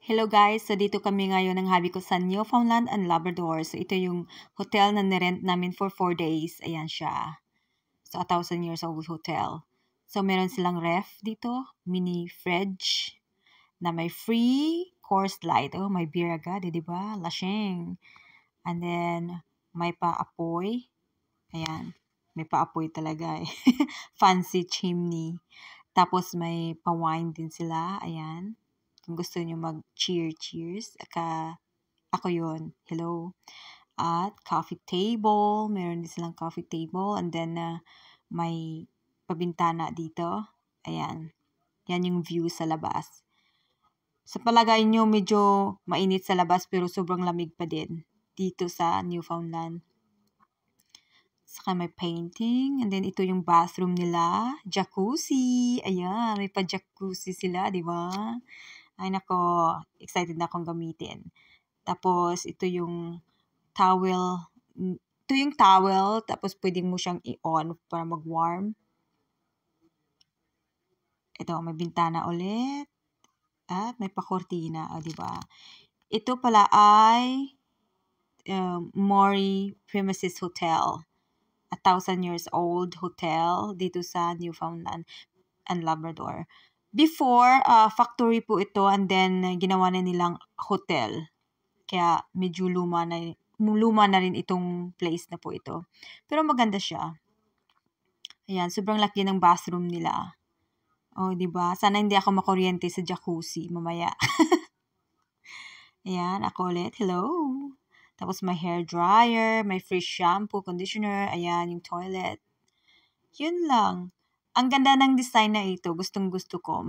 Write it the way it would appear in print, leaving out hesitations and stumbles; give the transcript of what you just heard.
Hello guys! So dito kami ngayon ng hubby ko sa Newfoundland and Labrador. So ito yung hotel na nirent namin for 4 days. Ayan siya. So 1,000 years old hotel. So meron silang ref dito, mini fridge na may free course light. Oh, may beer agad, di ba? Lasing. And then may paapoy. Ayan. May paapoy talaga eh. Fancy chimney. Tapos may pa-wine din sila. Ayan. Kung gusto niyo mag-cheers. Ako yun. Hello. At coffee table. Meron din silang coffee table. And then, may pabintana dito. Ayan. Yan yung view sa labas. Sa palagay nyo, medyo mainit sa labas pero sobrang lamig pa din dito sa Newfoundland. Saka may painting. And then, ito yung bathroom nila. Jacuzzi. Ayan. May pa-jacuzzi sila, di ba? Ay, nako. Excited na akong gamitin. Tapos, ito yung towel. Ito yung towel. Tapos, pwede mo siyang i-on para mag-warm. Ito, may bintana ulit. At may pa-cortina. O, di ba? Ito pala ay Maury Premises Hotel. 1,000 years old hotel dito sa Newfoundland and Labrador. Before, factory po ito and then ginawa na nilang hotel. Kaya medyo luma na rin itong place na po ito. Pero maganda siya. Ayan, sobrang laki ng bathroom nila. Oh, di ba? Sana hindi ako makuryente sa jacuzzi mamaya. Ayan, ako ulit. Hello. Tapos may hair dryer, may free shampoo, conditioner, ayan yung toilet. Yun lang. Ang ganda ng design na ito. Gustong-gusto ko.